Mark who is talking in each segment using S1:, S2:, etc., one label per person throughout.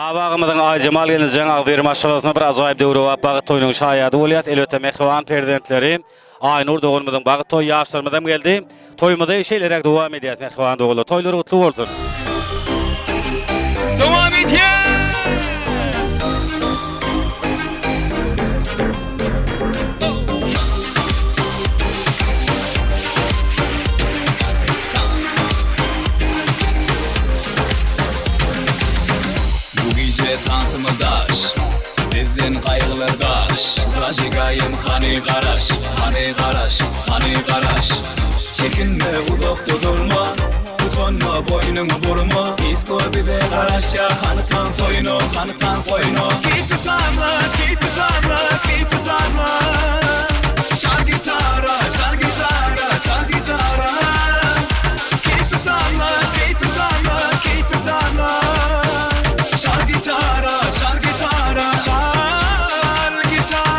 S1: Babağımızın Aycemal geleceğin Ağderi maşalasına bir azayip döwre wap bagyt toýunyň şaýady bolyat. Elbetde mehriban prezidentleri Aynur dogulmyzyň bagyt toý ýaşlarymyzdan geldi. Toýmyza şeýlerek dowam edýär mehriban dogullar. Toýlary gutly bolsun.
S2: Dowam edýär. Tantımı daş, bizden kaygılar daş. Zajigayım hani garaş, hani garaş, hani garaş. Çekinme uzakta durma, utanma boynunu vurma. Disko bize garaş ya, hanıtan soyunu, hanıtan soyunu. Keep it sarma, keep it sarma, keep it sarma. Çal gitara, çal gitara, çal gitara. Keep it sarma, keep it sarma, keep it sarma. Çal gitara, çal gitara, çal gitara.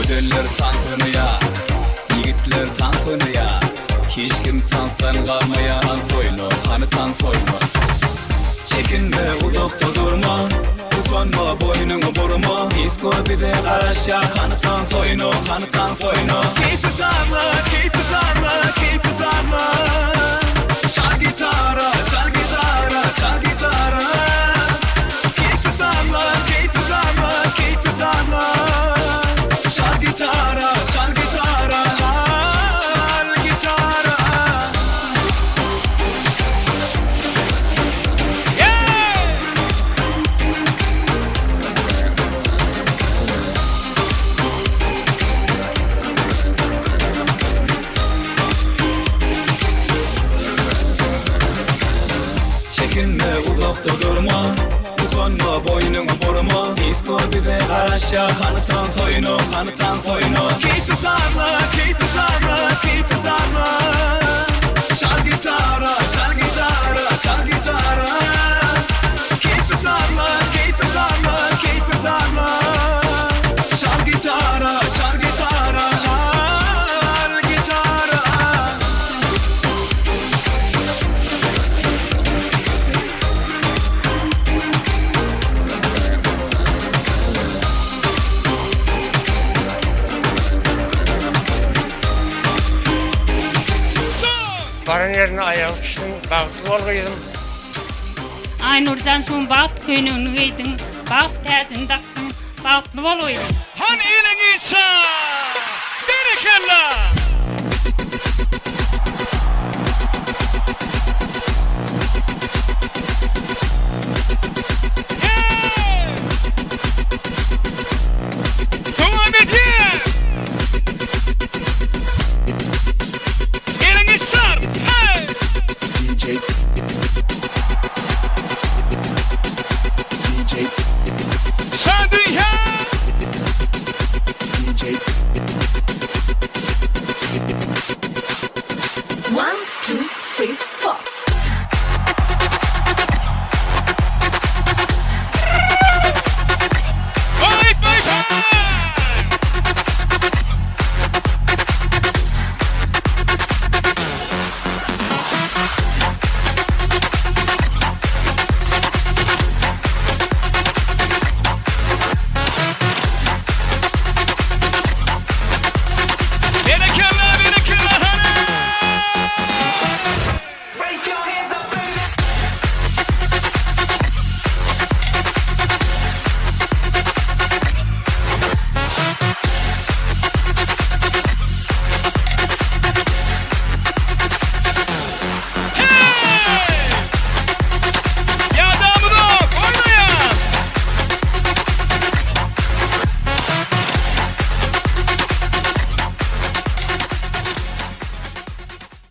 S2: Gödüller tantınıya, yigitler tantınıya. Hiç kim tansan kalmaya soyunu, hanıtan soyunu. Çekinme uzakta durma, utanma boynunu vurma. Disko bize garaş ya, hanıtan soyunu, hanıtan soyunu. Keep it sarma, keep it sarma, keep it sarma. Çal gitara, çal gitara, çal gitara. Keep it sarma, keep it sarma, keep it sarma. Çal gitara, çal gitara, çal gitara. Çekinme uzakta durma, utanma boynunu vurma. Disko bize garaş ya, hanıtan soyunu, hanıtan soyunu. Keep it sarma, keep it sarma, keep it sarma. Çal gitara, çal gitara, çal gitara. Keep it sarma, keep it sarma, keep it sarma. Çal gitara, çal gitara, çal gitara.
S3: Baran yerine ayağı uçtum, bağıtlı olgaydım.
S4: Aynurdan şun bağıt köyünü giydin, bağıt tezini taktın, bağıtlı oluydun.
S2: Hani elin içe, berekella. Devam edin. Elin içe, hey.